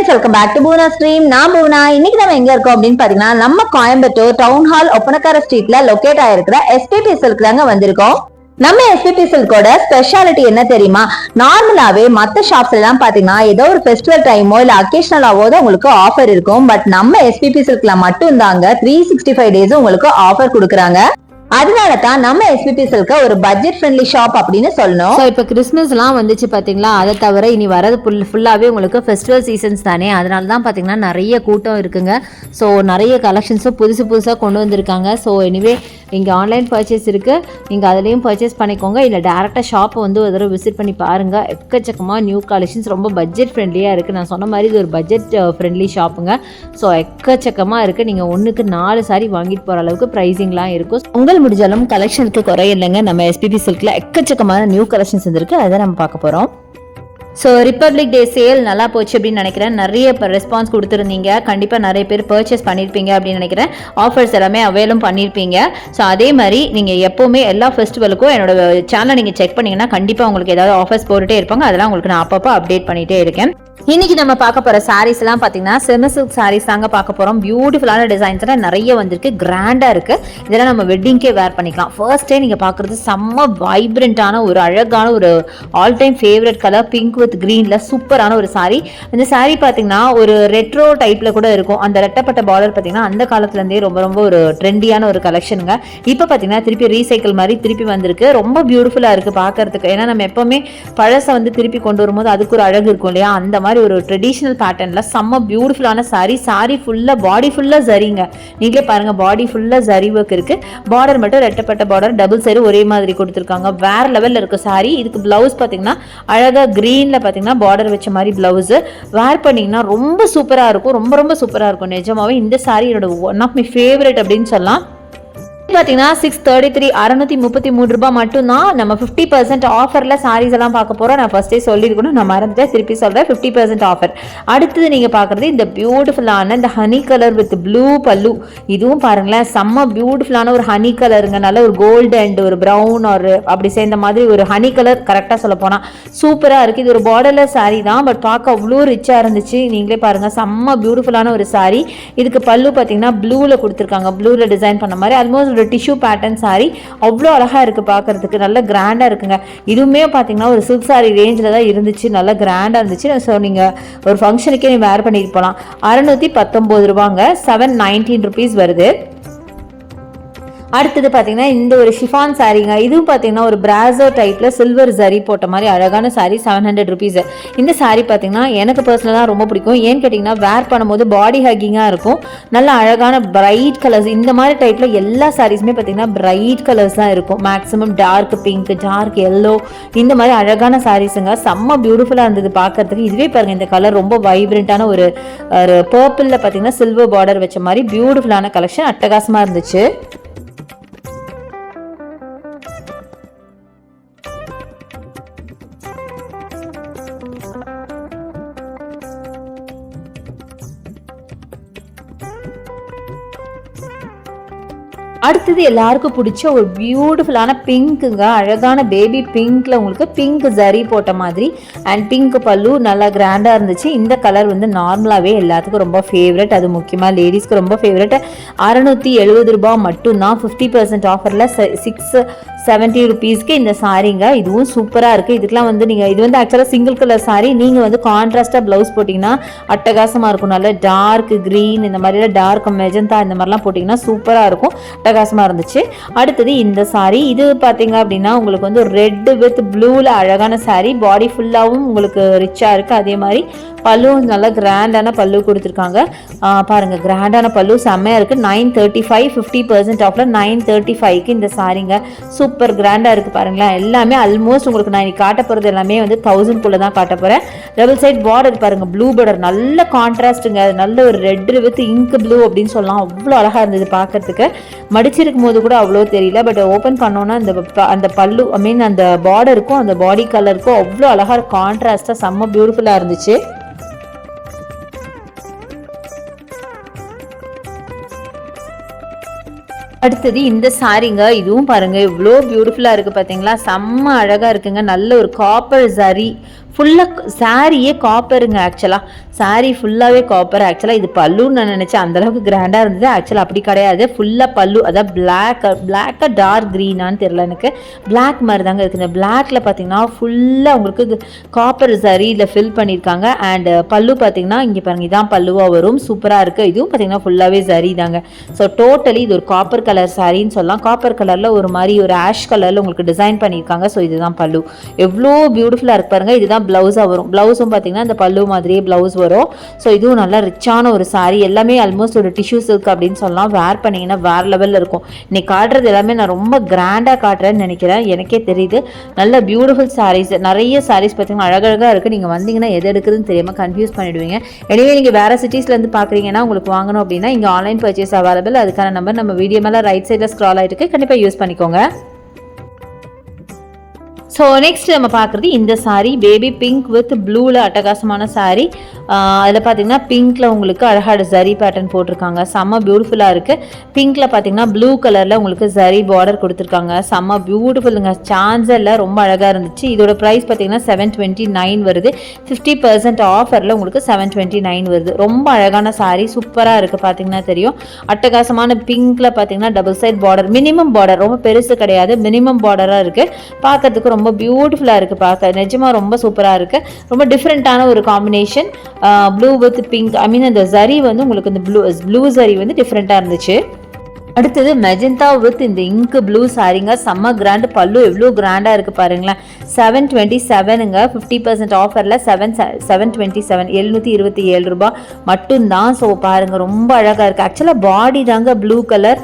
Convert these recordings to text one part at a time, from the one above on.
Friends, welcome back to Poona stream. நான் பூனா. இன்னைக்கு நம்ம எங்க இருக்கோம் அப்படின்னு பாத்தீங்கன்னா, நம்ம கோயம்புத்தூர் டவுன் ஹால் ஒப்பனக்கார ஸ்ட்ரீட்ல லொகேட் ஆயிருக்கிற எஸ்பிபி சில்க் தாங்க வந்திருக்கோம். நம்ம எஸ்பிபி சில்கோட ஸ்பெஷாலிட்டி என்ன தெரியுமா? நார்மலாவே மத்த ஷாப்ஸ்ல எல்லாம் பாத்தீங்கன்னா ஏதோ ஒரு ஃபெஸ்டிவல் டைமோ இல்ல அக்கேஷனலாவோ தான் உங்களுக்கு ஆஃபர் இருக்கும். பட் நம்ம எஸ்பிபி சில்க்ல மட்டும் தாங்க 365 டேஸ் உங்களுக்கு ஆஃபர் கொடுக்குறாங்க. அதனால தான் நம்ம எஸ்பிபி சில்க ஒரு பட்ஜெட் ஃப்ரெண்ட்லி ஷாப் அப்படின்னு சொல்லணும். ஸோ இப்போ கிறிஸ்மஸ்லாம் வந்துச்சு பார்த்தீங்களா, அதை தவிர இனி வரது ஃபுல்லாகவே உங்களுக்கு ஃபெஸ்டிவல் சீசன்ஸ் தானே, அதனால தான் பார்த்தீங்கன்னா நிறைய கூட்டம் இருக்குங்க. ஸோ நிறைய கலெக்ஷன்ஸும் புதுசாக கொண்டு வந்திருக்காங்க. ஸோ எனிவே இங்கே ஆன்லைன் பர்ச்சேஸ் இருக்குது, நீங்கள் அதுலேயும் பர்ச்சேஸ் பண்ணிக்கோங்க. இல்லை டேரெக்டாக ஷாப்பை வந்து ஒரு தடவை விசிட் பண்ணி பாருங்கள். எக்கச்சக்கமாக நியூ கலெக்ஷன்ஸ் ரொம்ப பட்ஜெட் ஃப்ரெண்ட்லியாக இருக்குது. நான் சொன்ன மாதிரி இது ஒரு பட்ஜெட் ஃப்ரெண்ட்லி ஷாப்புங்க. ஸோ எக்கச்சக்கமாக இருக்குது. நீங்கள் ஒன்றுக்கு 4 சாரி வாங்கிட்டு போகிற அளவுக்கு ப்ரைஸிங்லாம் இருக்கும். உங்கள் முடிஞ்சாலும் கலெக்ஷனுக்கு குறை இல்லைங்க. நம்ம எஸ்பிபி சில்க்ல எக்கச்சக்கமான நியூ கலெக்ஷன்ஸ் இருக்கு, அதை நம்ம பார்க்க போறோம். ஸோ ரிப்பப்ளிக் டே சேல் நல்லா போச்சு அப்படின்னு நினைக்கிறேன். நிறைய ரெஸ்பான்ஸ் கொடுத்துருந்தீங்க. கண்டிப்பாக நிறைய பேர் பர்ச்சேஸ் பண்ணியிருப்பீங்க அப்படின்னு நினைக்கிறேன். ஆஃபர்ஸ் எல்லாமே அவைலும் பண்ணியிருப்பீங்க. ஸோ அதே மாதிரி நீங்கள் எப்போவுமே எல்லா ஃபெஸ்டிவலுக்கும் என்னோட சேனலை நீங்கள் செக் பண்ணிங்கன்னா கண்டிப்பாக உங்களுக்கு ஏதாவது ஆஃபர்ஸ் போட்டுகிட்டே இருப்பாங்க. அதெல்லாம் உங்களுக்கு நான் அப்பப்போ அப்டேட் பண்ணிகிட்டே இருக்கேன். இன்னைக்கு நம்ம பார்க்க போற சாரீஸ் எல்லாம் பாத்தீங்கன்னா செமி சில்க் சாரீஸ் தாங்க பார்க்க போறோம். பியூட்டிஃபுல்லான டிசைன்ஸ் எல்லாம் நிறைய வந்திருக்கு, கிராண்டா இருக்கு. இதெல்லாம் நம்ம வெட்டிங்கே வேர் பண்ணிக்கலாம். ஃபர்ஸ்டே நீங்க பாக்குறது செம்ம வைப்ரண்டான ஒரு அழகான ஒரு all time favourite colour pink with கிரீன்ல சூப்பரான ஒரு சாரி. இந்த சாரி பாத்தீங்கன்னா ஒரு ரெட்ரோ டைப்ல கூட இருக்கும். அந்த ரெட்டப்பட்ட பார்டர் பாத்தீங்கன்னா அந்த காலத்துல இருந்தே ரொம்ப ரொம்ப ஒரு ட்ரெண்டியான ஒரு கலெக்ஷனுங்க. இப்ப பாத்தீங்கன்னா திருப்பி ரீசைக்கிள் மாதிரி திருப்பி வந்திருக்கு. ரொம்ப பியூட்டிஃபுல்லா இருக்கு பாக்குறதுக்கு. ஏன்னா நம்ம எப்பவுமே பழச வந்து திருப்பி கொண்டு வரும்போது அதுக்கு ஒரு அழகு இருக்கும் இல்லையா, அந்த மாதிரி ஒரு ட்ரெடிஷனல் பேட்டர்ன்ல செம்ம பியூட்டிஃபுல்லான சாரி ஃபுல்லா பாடி ஃபுல்லா ஜரிங்க. நீங்களே பாருங்க, பாடி ஃபுல்லா ஜரி ஒர்க் இருக்கு. பார்டர் மட்டும் ரெட்டப்பட்ட பார்டர், டபுள் சைடு ஒரே மாதிரி கொடுத்துருக்காங்க. வேற லெவல்ல இருக்கு சாரி. இதுக்கு பிளவுஸ் பாத்தீங்கன்னா அழகா கிரீன்ல பாத்தீங்கன்னா பார்டர் வச்ச மாதிரி பிளவுஸ் வேர் பண்ணீங்கன்னா ரொம்ப சூப்பரா இருக்கும். ரொம்ப ரொம்ப சூப்பரா இருக்கும். நிஜமாவே இந்த சாரி என்னோட ஒன் ஆஃப் மை ஃபேவரட் அப்படின்னு சொல்லலாம். பார்த்தீங்கன்னா 633 633 ரூபாய் மட்டும்தான். நம்ம 50% ஆஃபர்ல சாரீஸ் எல்லாம் பார்க்க போறோம். நான் ஃபர்ஸ்டே சொல்லியிருக்கணும், நான் மறந்துட்டேன், திருப்பி சொல்றேன். 50% ஆஃபர். அடுத்தது நீங்க பாக்குறது இந்த பியூட்டிஃபுல்லான இந்த ஹனி கலர் வித் ப்ளூ பல்லு. இதுவும் பாருங்களேன், செம்ம பியூட்டிஃபுல்லான ஒரு ஹனி கலருங்க. நல்ல ஒரு கோல்டு அண்ட் ஒரு ப்ரௌன் ஒரு அப்படி சேர்ந்த மாதிரி ஒரு ஹனி கலர். கரெக்டா சொல்ல போனா சூப்பரா இருக்கு. இது ஒரு பார்டர்லெஸ் சாரி தான், பட் பார்க்க அவ்வளோ ரிச்சா இருந்துச்சு. நீங்களே பாருங்க, செம்ம பியூட்டிஃபுல்லான ஒரு சாரி. இதுக்கு பல்லு பார்த்தீங்கன்னா ப்ளூல கொடுத்துருக்காங்க, ப்ளூல டிசைன் பண்ண மாதிரி. ஆல்மோஸ்ட் ஒரு டிஷ்யூ பேட்டர்ன் சாரி. அவ்வளோ அழகா இருக்கு பார்க்கறதுக்கு, நல்ல கிராண்டா இருக்குங்க. இதுவுமே பார்த்தீங்கன்னா ஒரு சில்க் சாரி ரேஞ்சில் தான் இருந்துச்சு, நல்லா கிராண்டா இருந்துச்சு. ஸோ நீங்க ஒரு ஃபங்க்ஷனுக்கே நீ வேர் பண்ணிட்டு போகலாம். 619 ரூபாங்க, 719 rupees வருது. அடுத்தது பார்த்தீங்கன்னா இந்த ஒரு ஷிஃபான் சாரீங்க. இதுவும் பார்த்தீங்கன்னா ஒரு பிராசோ டைப்ல சில்வர் ஜரி போட்ட மாதிரி அழகான சாரி, 700 rupees. இந்த சாரி பார்த்தீங்கன்னா எனக்கு பர்சனலாக ரொம்ப பிடிக்கும். ஏன்னு கேட்டிங்கன்னா வேர் பண்ணும்போது பாடி ஹக்கிங்காக இருக்கும். நல்ல அழகான பிரைட் கலர்ஸ். இந்த மாதிரி டைப்ல எல்லா சாரீஸுமே பார்த்தீங்கன்னா பிரைட் கலர்ஸ் தான் இருக்கும். Maximum dark pink, dark yellow, இந்த மாதிரி அழகான சாரீஸுங்க. செம்ம பியூட்டிஃபுல்லாக இருந்தது பார்க்கறதுக்கு. இதுவே பாருங்க, இந்த கலர் ரொம்ப வைப்ரண்டான ஒரு பர்பிளில் பார்த்தீங்கன்னா சில்வர் பார்டர் வச்ச மாதிரி பியூட்டிஃபுல்லான கலெக்ஷன், அட்டகாசமாக இருந்துச்சு. அடுத்தது எல்லாருக்கும் பிடிச்ச ஒரு பியூட்டிஃபுல்லான பிங்க்குங்க. அழகான பேபி பிங்க்ல உங்களுக்கு பிங்க் ஜரி போட்ட மாதிரி அண்ட் பிங்க் பல்லு நல்லா கிராண்டா இருந்துச்சு. இந்த கலர் வந்து நார்மலாவே எல்லாத்துக்கும் ரொம்ப ஃபேவரட். அது முக்கியமா லேடிஸ்க்கு ரொம்ப ஃபேவரட். 670 ரூபாய் மட்டும்தான். 50% ஆஃபர்ல 670 rupeesக்கு இந்த சாரீங்க. இதுவும் சூப்பரா இருக்கு. இதுக்கெல்லாம் வந்து நீங்க இது வந்து ஆக்சுவலா சிங்கிள் கலர் சாரி. நீங்க வந்து கான்ட்ராஸ்டா பிளவுஸ் போட்டீங்கன்னா அட்டகாசமா இருக்கும். நல்ல டார்க் கிரீன், இந்த மாதிரி டார்க் மெஜந்தா, இந்த மாதிரிலாம் போட்டீங்கன்னா சூப்பரா இருக்கும், அட்டகாசமா இருந்துச்சு. அடுத்தது இந்த சாரி. இது பாத்தீங்க அப்படின்னா உங்களுக்கு வந்து ரெட் வித் ப்ளூல அழகான சாரி. பாடி ஃபுல்லாவும் உங்களுக்கு ரிச்சா இருக்கு. அதே மாதிரி பல்லு நல்லா கிராண்டான பல்லு கொடுத்துருக்காங்க. பாருங்க, கிராண்டான பல்லு செம்மையா இருக்கு. 935, 50% ஆஃப்ல 935க்கு இந்த சாரிங்க. சூப்பர் கிராண்டா இருக்கு பாருங்களேன். எல்லாமே ஆல்மோஸ்ட் உங்களுக்கு நான் இன்னைக்கு காட்ட போறது எல்லாமே வந்து 1000 குள்ள தான் காட்ட போறேன். டபுள் சைட் பார்டர் பாருங்க, ப்ளூ பார்டர், நல்ல கான்ட்ராஸ்ட்டுங்க. நல்ல ஒரு ரெட் வித் இங்க் ப்ளூ அப்படின்னு சொல்லலாம். அவ்வளோ அழகா இருந்தது பார்க்கறதுக்கு. மடிச்சிருக்கும் போது கூட அவ்வளோ தெரியல, பட் ஓப்பன் பண்ணோன்னா அந்த பல்லு ஐ மீன் அந்த பார்டருக்கும் அந்த பாடி கலருக்கும் அவ்வளோ அழகா கான்ட்ராஸ்டா செம்ம பியூட்டிஃபுல்லா இருந்துச்சு. அடுத்தது இந்த சாரிங்க. இதுவும் பாருங்க இவ்வளோ பியூட்டிஃபுல்லா இருக்கு பாத்தீங்களா, செம்ம அழகா இருக்குங்க. நல்ல ஒரு காப்பர் ஜரி ஃபுல்லாக சாரியே காப்பருங்க. ஆக்சுவலாக சாரீ ஃபுல்லாகவே காப்பர். ஆக்சுவலாக இது பல்லுன்னு நான் நினச்சேன், அந்தளவுக்கு கிராண்டாக இருந்தது. ஆக்சுவலாக அப்படி கிடையாது, ஃபுல்லாக பல்லு. அதான் பிளாக்காக டார்க் க்ரீனான்னு தெரியல, எனக்கு பிளாக் மாதிரி தாங்க இருக்குது. இந்த பிளாக்ல பார்த்தீங்கன்னா ஃபுல்லாக உங்களுக்கு காப்பர் சரியில் ஃபில் பண்ணியிருக்காங்க. அண்ட் பல்லு பார்த்தீங்கன்னா இங்கே பாருங்கள், இதான் பல்லுவாக வரும். சூப்பராக இருக்குது. இதுவும் பார்த்தீங்கன்னா ஃபுல்லாகவே சரி தாங்க. ஸோ டோட்டலி இது ஒரு காப்பர் கலர் சாரின்னு சொல்லலாம். காப்பர் கலரில் ஒரு மாதிரி ஒரு ஆஷ் கலரில் உங்களுக்கு டிசைன் பண்ணியிருக்காங்க. ஸோ இதுதான் பல்லு. எவ்வளோ பியூட்டிஃபுல்லாக இருக்கு பாருங்கள். இதுதான் ப்ளவுஸாக வரும். ப்ளவுஸும் பார்த்தீங்கன்னா இந்த பல்லு மாதிரியே ப்ளவுஸ் வரும். ஸோ இதுவும் நல்லா ரிச்சான ஒரு சாரீ. எல்லாமே ஆல்மோஸ்ட் ஒரு டிஷ்யூ சில்க் அப்படின்னு சொல்லலாம். வேர் பண்ணிங்கன்னா வேறு லெவலில் இருக்கும். இன்னைக்கு காட்டுறது எல்லாமே நான் ரொம்ப கிராண்டாக காட்டுறேன்னு நினைக்கிறேன், எனக்கே தெரியுது. நல்ல பியூட்டிஃபுல் சாரீஸ், நிறைய சாரீஸ் பார்த்தீங்கன்னா அழகழகாக இருக்குது. நீங்கள் வந்தீங்கன்னா எது எடுக்குதுன்னு தெரியாமல் கன்ஃபியூஸ் பண்ணிவிடுவீங்க. எனவே நீங்கள் வேறு சிட்டிஸ்லேருந்து பார்க்குறீங்கன்னா உங்களுக்கு வாங்கணும் அப்படின்னா இங்கே ஆன்லைன் பர்ச்சேஸ் அவைலபிள். அதுக்கான நம்பர் நம்ம வீடியோ மேலே ரைட் சைடில் ஸ்க்ரால் ஆகிட்டு கண்டிப்பாக யூஸ் பண்ணிக்கோங்க. ஸோ நெக்ஸ்ட் நம்ம பார்க்குறது இந்த சாரீ பேபி பிங்க் வித் ப்ளூவில் அட்டகாசமான சாரீ. அதில் பார்த்தீங்கன்னா பிங்க்கில் உங்களுக்கு அழகான ஜரி பேட்டர்ன் போட்டிருக்காங்க. செம்ம பியூட்டிஃபுல்லாக இருக்குது. பிங்க்கில் பார்த்தீங்கன்னா ப்ளூ கலரில் உங்களுக்கு ஜரி பார்டர் கொடுத்துருக்காங்க. செம்ம பியூட்டிஃபுல்லுங்க, சான்ஸில் ரொம்ப அழகாக இருந்துச்சு. இதோட ப்ரைஸ் பார்த்தீங்கன்னா 729 வருது. 50% ஆஃபரில் உங்களுக்கு 729 வருது. ரொம்ப அழகான சாரீ, சூப்பராக இருக்குது. பார்த்தீங்கன்னா தெரியும், அட்டகாசமான பிங்க்கில் பார்த்தீங்கன்னா double side border, minimum border, ரொம்ப பெருசு கிடையாது, மினிமம் பார்டராக இருக்குது. பார்க்கறதுக்கு ரொம்ப பியூட்டிஃபுல்லாக இருக்குது. பார்க்க நிஜமாக ரொம்ப சூப்பராக இருக்குது. ரொம்ப டிஃப்ரெண்ட்டான ஒரு காம்பினேஷன், ப்ளூ வித் பிங்க். ஐ மீன் அந்த ஜரி வந்து உங்களுக்கு இந்த ப்ளூ ஜரி வந்து டிஃப்ரெண்ட்டாக இருந்துச்சு. அடுத்தது மெஜந்தா வித் இந்த இங்கு ப்ளூ சாரீங்க. செம்ம கிராண்ட். பல்லு எவ்வளோ கிராண்டாக இருக்குது பாருங்களேன். 727ங்க. 50% ஆஃபரில் 727, 727 ரூபா மட்டும்தான். ஸோ பாருங்கள், ரொம்ப அழகாக இருக்குது. ஆக்சுவலாக பாடி தாங்க ப்ளூ கலர்.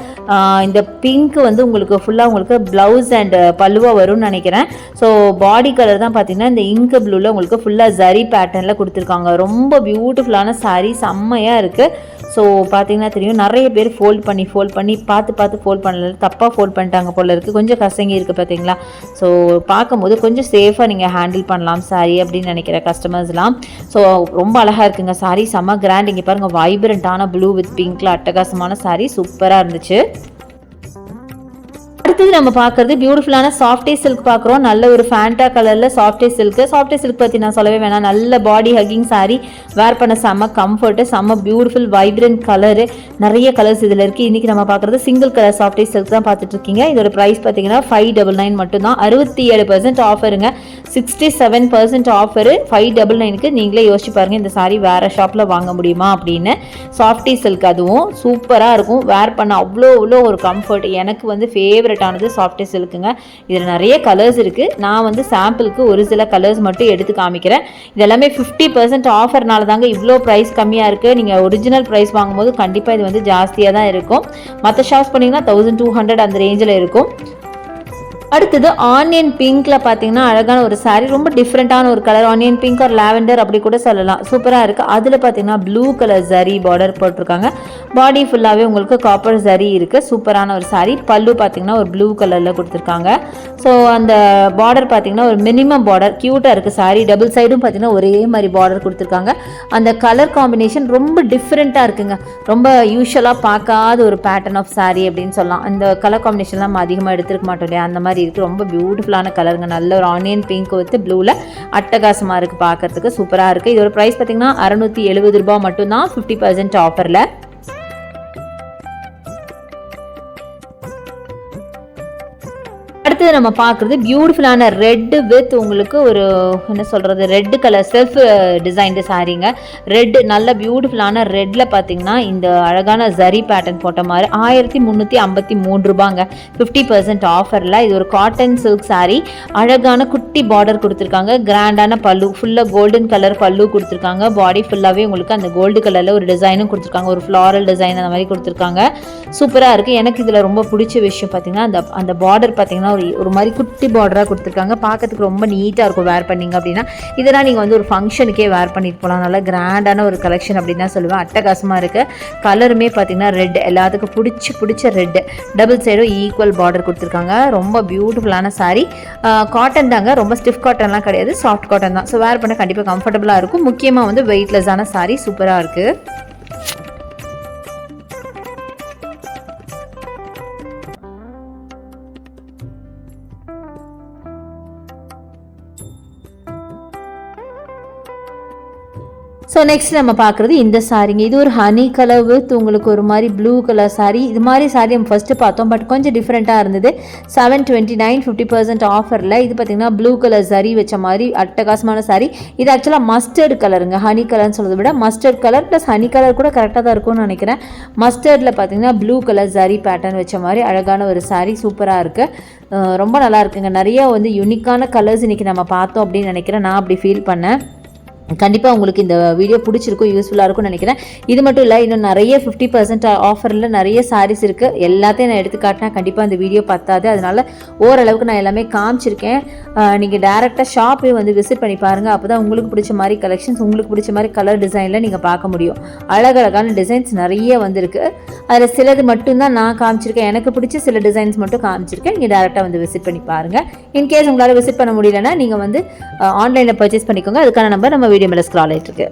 இந்த பிங்க் வந்து உங்களுக்கு ஃபுல்லாக உங்களுக்கு ப்ளவுஸ் அண்ட் பல்லுவாக வரும்னு நினைக்கிறேன். ஸோ பாடி கலர் தான் பார்த்தீங்கன்னா இந்த இங்கு ப்ளூவில் உங்களுக்கு ஃபுல்லாக ஜரி பேட்டர்னில் கொடுத்துருக்காங்க. ரொம்ப பியூட்டிஃபுல்லான சாரீ, செம்மையாக இருக்குது. ஸோ பார்த்தீங்கன்னா தெரியும், நிறைய பேர் ஃபோல்ட் பண்ணி பார்த்து ஃபோல்ட் பண்ணல, தப்பாக ஃபோல்ட் பண்ணிட்டாங்க போல இருக்குது. கொஞ்சம் கசங்கி இருக்குது பார்த்தீங்களா. ஸோ பார்க்கும்போது கொஞ்சம் சேஃபாக நீங்கள் ஹேண்டில் பண்ணலாம் சாரீ அப்படின்னு நினைக்கிற கஸ்டமர்ஸ்லாம். ஸோ ரொம்ப அழகாக இருக்குங்க சாரீ, செம்ம கிராண்ட். இங்கே பாருங்கள், வைப்ரண்ட்டான ப்ளூ வித் பிங்க்கில் அட்டகாசமான சாரீ, சூப்பராக இருந்துச்சு. அடுத்தது நம்ம பார்க்குறது பியூட்டிஃபுல்லான சாஃப்டே சில்க் பார்க்குறோம். நல்ல ஒரு ஃபேண்டா கலரில் சாஃப்டே சில்க் பற்றி நான் சொல்லவே வேணாம். நல்ல பாடி ஹக்கிங் சாரீ, வேர் பண்ண செம்ம கம்ஃபர்ட்டு, செம்ம பியூட்டிஃபுல் வைப்ரண்ட் கலரு, நிறைய கலர்ஸ் இதில் இருக்குது. இன்றைக்கி நம்ம பார்க்குறது சிங்கிள் கலர் சாஃப்டே சில்க் தான் பார்த்துட்டு இருக்கீங்க. இதோட ப்ரைஸ் பார்த்தீங்கன்னா 599 மட்டும்தான். 67% ஆஃபருங்க. 67% ஆஃபரு 599க்கு. நீங்களே யோசிச்சு பாருங்கள், இந்த சாரீ வேறு ஷாப்பில் வாங்க முடியுமா அப்படின்னு. சாஃப்டே சில்க், அதுவும் சூப்பராக இருக்கும். வேர் பண்ண அவ்வளோ ஒரு கம்ஃபர்ட். எனக்கு வந்து ஃபேவரட் ஆனது சாஃப்டே சில்க்குங்க. இதில் நிறைய கலர்ஸ் இருக்குது. நான் வந்து சாம்பிளுக்கு ஒரு சில கலர்ஸ் மட்டும் எடுத்து காமிக்கிறேன். இது எல்லாமே 50% ஆஃபர்னால தாங்க இவ்வளோ ப்ரைஸ் கம்மியாக இருக்குது. நீங்கள் ஒரிஜினல் ப்ரைஸ் வாங்கும்போது கண்டிப்பாக இது வந்து ஜாஸ்தியாக தான் இருக்கும். மற்ற ஷாப்ஸ் பண்ணிங்கன்னா 1200 அந்த ரேஞ்சில் இருக்கும். அடுத்தது ஆனியன் பிங்க்ல பார்த்தீங்கன்னா அழகான ஒரு சாரீ, ரொம்ப டிஃப்ரெண்ட்டான ஒரு கலர். ஆனியன் பிங்க் ஒரு லாவெண்டர் அப்படி கூட சொல்லலாம். சூப்பராக இருக்குது. அதில் பார்த்தீங்கன்னா ப்ளூ கலர் ஜரி பார்டர் போட்டிருக்காங்க. பாடி ஃபுல்லாகவே உங்களுக்கு காப்பர் ஜரி இருக்குது. சூப்பரான ஒரு சாரீ. பல்லு பார்த்தீங்கன்னா ஒரு ப்ளூ கலரில் கொடுத்துருக்காங்க. ஸோ அந்த பார்டர் பார்த்தீங்கன்னா ஒரு மினிமம் பார்டர், க்யூட்டாக இருக்குது சாரீ. டபுள் சைடும் பார்த்தீங்கன்னா ஒரே மாதிரி பார்டர் கொடுத்துருக்காங்க. அந்த கலர் காம்பினேஷன் ரொம்ப டிஃப்ரெண்ட்டாக இருக்குங்க. ரொம்ப யூஸ்வலாக பார்க்காத ஒரு பேட்டர்ன் ஆஃப் சாரீ அப்படின்னு சொல்லலாம். அந்த கலர் காம்பினேஷன்லாம் நம்ம அதிகமாக எடுத்துருக்க மாட்டோம் இல்லையா, அந்த மாதிரி இருக்குது. ரொம்ப பியூட்டிஃபுல்லான கலருங்க. நல்ல ஒரு ஆனியன் பிங்க் வித் ப்ளூவில் அட்டகாசமாக இருக்குது. பார்க்கறதுக்கு சூப்பராக இருக்குது. இதோட ப்ரைஸ் பார்த்தீங்கன்னா 670 ரூபா மட்டும்தான், 50% ஆஃபரில். அடுத்தது நம்ம பார்க்குறது பியூட்டிஃபுல்லான ரெட் வித் உங்களுக்கு ஒரு என்ன சொல்கிறது, ரெட் கலர் செல்ஃப் டிசைன்டு சாரீங்க. ரெட் நல்ல பியூட்டிஃபுல்லான ரெட்டில் பார்த்தீங்கன்னா இந்த அழகான ஜரி பேட்டர்ன் போட்ட மாதிரி 1353 ரூபாங்க. 50% ஆஃபரில். இது ஒரு காட்டன் சில்க் சாரீ. அழகான குட்டி பார்டர் கொடுத்துருக்காங்க. கிராண்டான பல்லு, ஃபுல்லாக கோல்டன் கலர் பல்லு கொடுத்துருக்காங்க. பாடி ஃபுல்லாகவே உங்களுக்கு அந்த கோல்டு கலரில் ஒரு டிசைனும் கொடுத்துருக்காங்க. ஒரு ஃப்ளாரல் டிசைன் அந்த மாதிரி கொடுத்துருக்காங்க. சூப்பராக இருக்குது. எனக்கு இதில் ரொம்ப பிடிச்ச விஷயம் பார்த்தீங்கன்னா அந்த பார்டர் பார்த்தீங்கன்னா ஒரு மாதிரி குட்டி பார்டராக கொடுத்துருக்காங்க. பார்க்கறதுக்கு ரொம்ப நீட்டாக இருக்கும் வேர் பண்ணிங்க அப்படின்னா. இதெல்லாம் நீங்கள் வந்து ஒரு ஃபங்க்ஷனுக்கே வேர் பண்ணிட்டு போகலாம். நல்லா கிராண்டான ஒரு கலெக்ஷன் அப்படின்னு தான் சொல்லுவேன். அட்டகாசமாக இருக்குது. கலருமே பார்த்தீங்கன்னா ரெட், எல்லாத்துக்கும் பிடிச்ச ரெட். டபுள் சைடும் ஈக்குவல் பார்டர் கொடுத்துருக்காங்க. ரொம்ப பியூட்டிஃபுல்லான சாரீ. காட்டன் தாங்க, ரொம்ப ஸ்டிஃப் காட்டன்லாம் கிடையாது, சாஃப்ட் காட்டன் தான். ஸோ வேர் பண்ண கண்டிப்பாக கம்ஃபர்டபுளாக இருக்கும். முக்கியமாக வந்து வெயிட்லெஸ்ஸான சாரீ. சூப்பராக இருக்குது. நெக்ஸ்ட் நம்ம பார்க்குறது இந்த சாரீங்க. இது ஒரு ஹனி கலர் வித் உங்களுக்கு ஒரு மாதிரி ப்ளூ கலர் சாரீ. இது மாதிரி சாரீ நம்ம ஃபஸ்ட்டு பார்த்தோம், பட் கொஞ்சம் டிஃப்ரெண்ட்டாக இருந்தது. 729 50% ஆஃபரில். இது பார்த்திங்கன்னா ப்ளூ கலர் சரி வச்ச மாதிரி அட்டகாசமான சாரீ. இது ஆக்சுவலாக மஸ்டர்ட் கலருங்க. ஹனி கலர்னு சொல்கிறத விட mustard colour plus honey colour கூட கரெக்டாக தான் இருக்கும்னு நினைக்கிறேன். மஸ்டர்டில் பார்த்திங்கன்னா ப்ளூ கலர் சரி பேட்டர்ன் வச்ச மாதிரி அழகான ஒரு சாரீ, சூப்பராக இருக்குது. ரொம்ப நல்லா இருக்குங்க. நிறைய வந்து யூனிக்கான கலர்ஸ் இன்றைக்கி நம்ம பார்த்தோம் அப்படின்னு நினைக்கிறேன். நான் அப்படி ஃபீல் பண்ணேன். கண்டிப்பாக உங்களுக்கு இந்த வீடியோ பிடிச்சிருக்கும், யூஸ்ஃபுல்லாக இருக்கும்னு நினைக்கிறேன். இது மட்டும் இல்லை, இன்னும் நிறைய 50% ஆஃபரில் நிறைய சாரீஸ் இருக்குது. எல்லாத்தையும் நான் எடுத்து காட்டினா கண்டிப்பாக இந்த வீடியோ பத்தாது. அதனால் ஓரளவுக்கு நான் எல்லாமே காமிச்சிருக்கேன். நீங்கள் டேரெக்டாக ஷாப்பே வந்து விசிட் பண்ணி பாருங்கள். அப்போ தான் உங்களுக்கு பிடிச்ச மாதிரி கலெக்ஷன்ஸ், உங்களுக்கு பிடிச்ச மாதிரி கலர் டிசைனில் நீங்கள் பார்க்க முடியும். அழகழகான டிசைன்ஸ் நிறைய வந்திருக்கு. அதில் சிலது மட்டும்தான் நான் காமிச்சிருக்கேன். எனக்கு பிடிச்ச சில டிசைன்ஸ் மட்டும் காமிச்சிருக்கேன். நீங்கள் டேரெக்டாக வந்து விசிட் பண்ணி பாருங்கள். இன்கேஸ் உங்களால் விசிட் பண்ண முடியலன்னா நீங்கள் வந்து ஆன்லைனில் பர்ச்சேஸ் பண்ணிக்கோங்க. அதுக்கான நம்பர் நம்ம வீடியோ மேலே ஸ்க்ரால் ஆயிட்டு இருக்கு.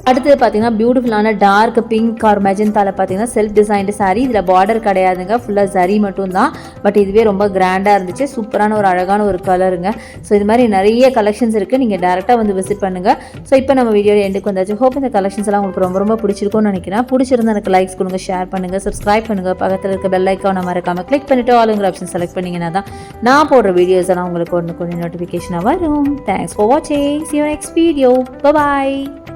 அடுத்தது பார்த்தீங்கன்னா பியூட்டிஃபுல்லான டார்க் பிங்க் ஆர் மெஜந்தாவில் பார்த்தீங்கன்னா செல்ஃப் டிசைன்டு சாரீ. இதில் பார்டர் கிடையாதுங்க, ஃபுல்லாக சரி மட்டும்தான். பட் இதுவே ரொம்ப கிராண்டாக இருந்துச்சு. சூப்பரான ஒரு அழகான ஒரு கலருங்க. ஸோ இது மாதிரி நிறைய கலெக்ஷன்ஸ் இருக்குது. நீங்கள் டேரெக்டாக வந்து விசிட் பண்ணுங்கள். ஸோ இப்போ நம்ம வீடியோ எண்டுக்கு வந்தாச்சு. ஹோப் இந்த கலெக்ஷன்ஸ் எல்லாம் உங்களுக்கு ரொம்ப ரொம்ப பிடிச்சிருக்கும்னு நினைக்கிறேன். பிடிச்சிருந்தா எனக்கு லைக்ஸ் கொடுங்க, ஷேர் பண்ணுங்கள், சப்ஸ்கிரைப் பண்ணுங்கள். பக்கத்தில் இருக்க பெல் ஐக்கானை மறக்காமல் கிளிக் பண்ணிவிட்டு ஆளுங்கிற ஆப்ஷன் செலக்ட் பண்ணிங்கன்னா தான் நான் போடுற வீடியோஸ் எல்லாம் உங்களுக்கு ஒன்று கொஞ்சம் நோட்டிஃபிகேஷனாக வரும். தேங்க்ஸ் ஃபார் வாட்சிங். See you next video. Bye bye.